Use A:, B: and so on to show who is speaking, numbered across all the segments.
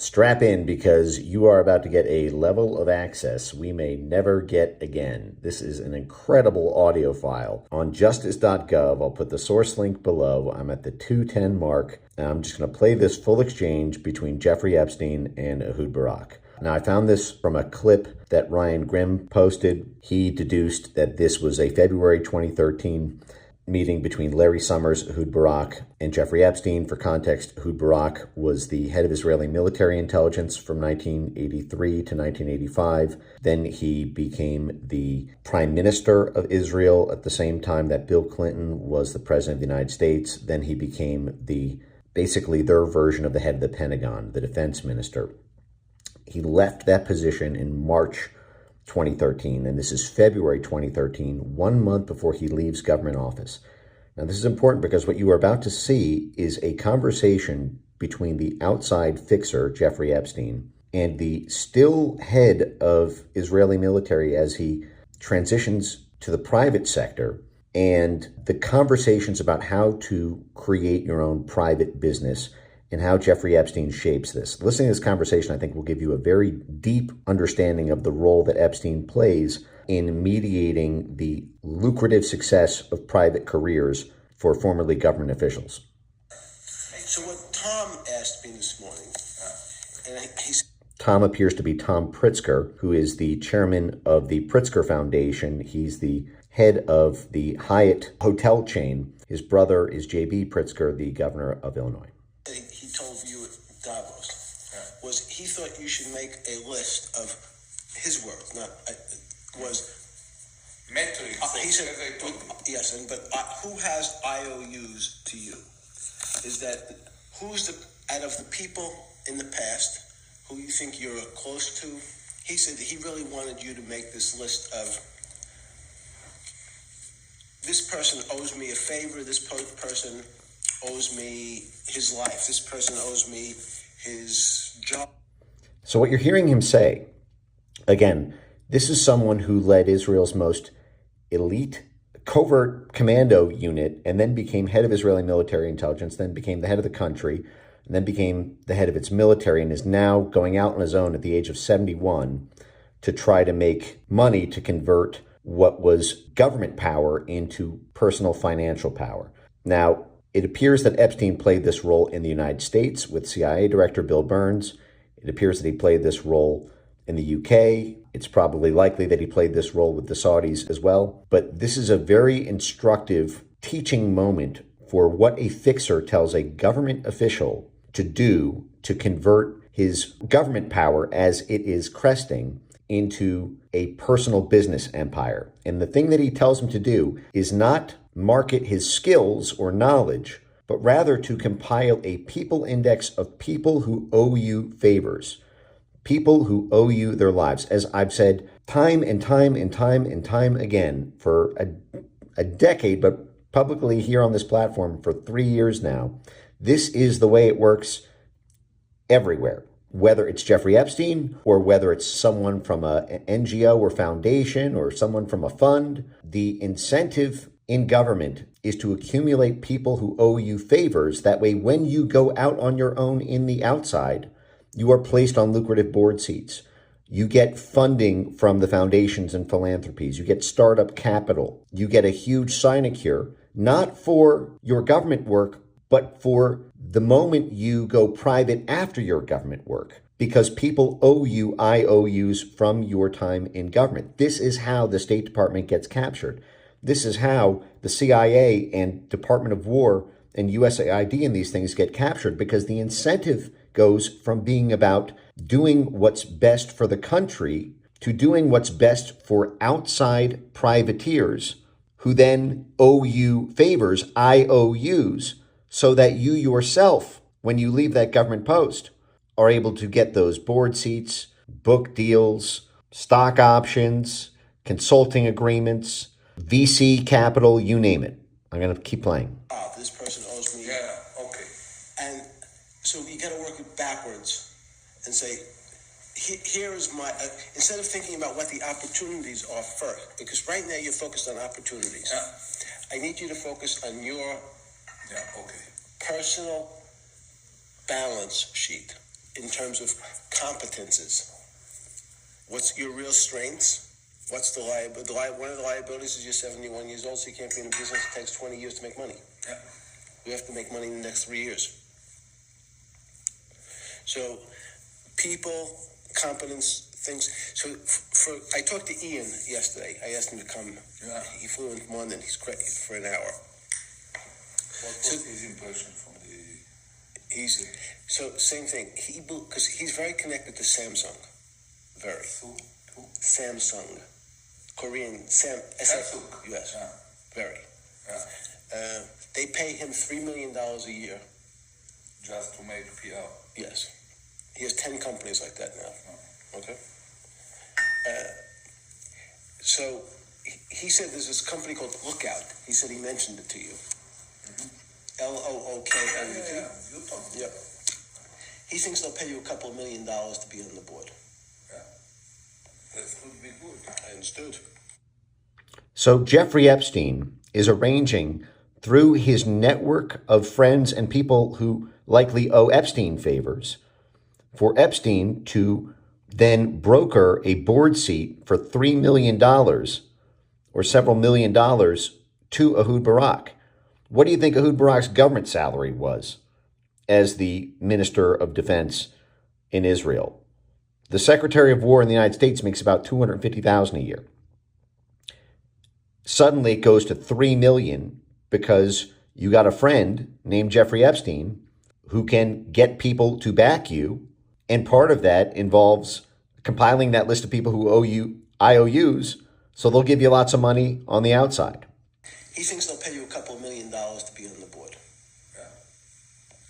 A: Strap in because you are about to get a level of access we may never get again. This is an incredible audio file on justice.gov. I'll put the source link below. I'm at the 210 mark. And I'm just going to play this full exchange between Jeffrey Epstein and Ehud Barak. Now, I found this from a clip that Ryan Grimm posted. He deduced that this was a February 2013 meeting between Larry Summers, Ehud Barak, and Jeffrey Epstein. For context, Ehud Barak was the head of Israeli military intelligence from 1983 to 1985. Then he became the prime minister of Israel at the same time that Bill Clinton was the president of the United States. Then he became basically their version of the head of the Pentagon, the defense minister. He left that position in March 2013, and this is February 2013, 1 month before he leaves government office. Now, this is important because what you are about to see is a conversation between the outside fixer, Jeffrey Epstein, and the still head of Israeli military as he transitions to the private sector, and the conversations about how to create your own private business and how Jeffrey Epstein shapes this. Listening to this conversation, I think, will give you a very deep understanding of the role that Epstein plays in mediating the lucrative success of private careers for formerly government officials.
B: So what Tom asked me this morning,
A: Tom appears to be Tom Pritzker, who is the chairman of the Pritzker Foundation. He's the head of the Hyatt hotel chain. His brother is J.B. Pritzker, the governor of Illinois.
B: He told you at Davos was he thought you should make a list of his words, he said, yes, but who has IOUs to you? Is that who's out of the people in the past who you think you're close to? He said that he really wanted you to make this list of this person owes me a favor, this person owes me his life, this person owes me his job.
A: So what you're hearing him say, again, this is someone who led Israel's most elite covert commando unit and then became head of Israeli military intelligence, then became the head of the country, and then became the head of its military, and is now going out on his own at the age of 71 to try to make money to convert what was government power into personal financial power. Now, it appears that Epstein played this role in the United States with CIA Director Bill Burns. It appears that he played this role in the UK. It's probably likely that he played this role with the Saudis as well. But this is a very instructive teaching moment for what a fixer tells a government official to do to convert his government power as it is cresting into a personal business empire. And the thing that he tells him to do is not market his skills or knowledge, but rather to compile a people index of people who owe you favors, people who owe you their lives. As I've said time and time and time and time again for a decade, but publicly here on this platform for 3 years now, this is the way it works everywhere. Whether it's Jeffrey Epstein or whether it's someone from an NGO or foundation or someone from a fund, the incentive in government is to accumulate people who owe you favors. That way, when you go out on your own in the outside, you are placed on lucrative board seats. You get funding from the foundations and philanthropies. You get startup capital. You get a huge sinecure, not for your government work, but for the moment you go private after your government work, because people owe you IOUs from your time in government. This is how the State Department gets captured. This is how the CIA and Department of War and USAID and these things get captured, because the incentive goes from being about doing what's best for the country to doing what's best for outside privateers who then owe you favors, IOUs, so that you yourself, when you leave that government post, are able to get those board seats, book deals, stock options, consulting agreements, VC capital, you name it. I'm going to keep playing.
B: This person owes me. Yeah, okay. And so you got to work it backwards and say, here is my, instead of thinking about what the opportunities are first, because right now you're focused on opportunities. Yeah. I need you to focus on your personal balance sheet. in terms of competences. What's your real strengths? What's the liability? One of the liabilities is you're 71 years old, so you can't be in a business that takes 20 years to make money.
C: Yeah.
B: We have to make money in the next 3 years. So, people, competence, things. So, I talked to Ian yesterday. I asked him to come.
C: Yeah.
B: He flew into London. He's great for an hour.
C: What was his impression from the...
B: Same thing. Because he's very connected to Samsung. Very.
C: Who?
B: Samsung. Korean.
C: Samsung.
B: Yes.
C: Yeah.
B: Very.
C: Yeah.
B: They pay him $3 million a year.
C: Just to make PR.
B: Yes. He has 10 companies like that now.
C: Oh.
B: Okay. So he said there's this company called Lookout. He said he mentioned it to you. LOOK.
C: Yeah. You told me.
B: Yep. He thinks they'll pay you a couple of $1 million to be on the board.
C: Yeah. That would be good.
B: I understood.
A: So Jeffrey Epstein is arranging through his network of friends and people who likely owe Epstein favors for Epstein to then broker a board seat for $3 million or several $1 million to Ehud Barak. What do you think Ehud Barak's government salary was as the Minister of Defense in Israel? The Secretary of War in the United States makes about $250,000 a year. Suddenly it goes to $3 million because you got a friend named Jeffrey Epstein who can get people to back you. And part of that involves compiling that list of people who owe you IOUs, so they'll give you lots of money on the outside.
B: He thinks they'll pay you a couple of $1 million to be on the board.
C: Yeah.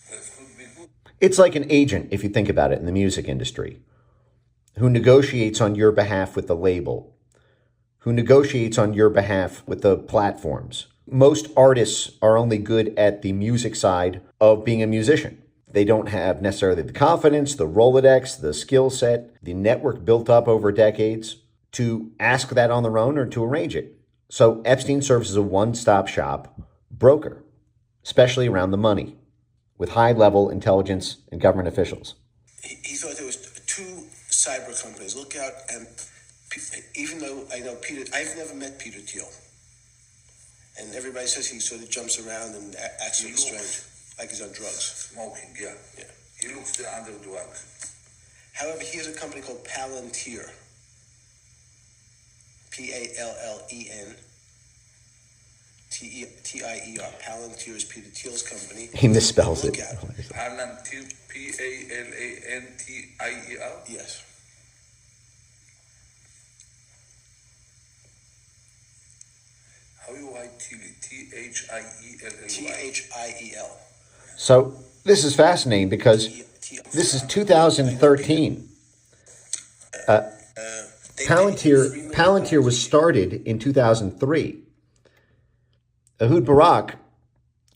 C: That would be good.
A: It's like an agent, if you think about it, in the music industry, who negotiates on your behalf with the label, who negotiates on your behalf with the platforms. Most artists are only good at the music side of being a musician. They don't have necessarily the confidence, the Rolodex, the skill set, the network built up over decades to ask that on their own or to arrange it. So Epstein serves as a one-stop shop broker, especially around the money, with high-level intelligence and government officials.
B: He thought there was two cyber companies, Lookout and, even though I know Peter, I've never met Peter Thiel. And everybody says he sort of jumps around and acts sort of strange, like he's on drugs.
C: Smoking, yeah.
B: Yeah.
C: He looks under drugs.
B: However, he has a company called Palantir. Pallen. Tier. Palantir is Peter Thiel's company.
A: He misspells it.
B: Lookout.
C: Palantir, Palantir?
B: Yes.
C: How you write Thiel?
B: Thiel.
A: So this is fascinating because this is 2013. Palantir was started in 2003. Ehud Barak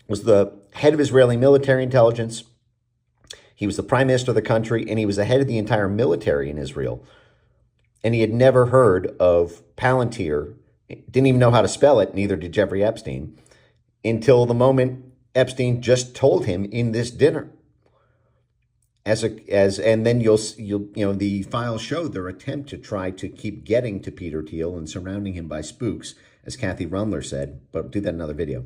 A: was the head of Israeli military intelligence. He was the prime minister of the country, and he was the head of the entire military in Israel. And he had never heard of Palantir, didn't even know how to spell it, neither did Jeffrey Epstein, until the moment Epstein just told him in this dinner. And then you'll the files show their attempt to try to keep getting to Peter Thiel and surrounding him by spooks, as Kathy Rundler said, but do that in another video.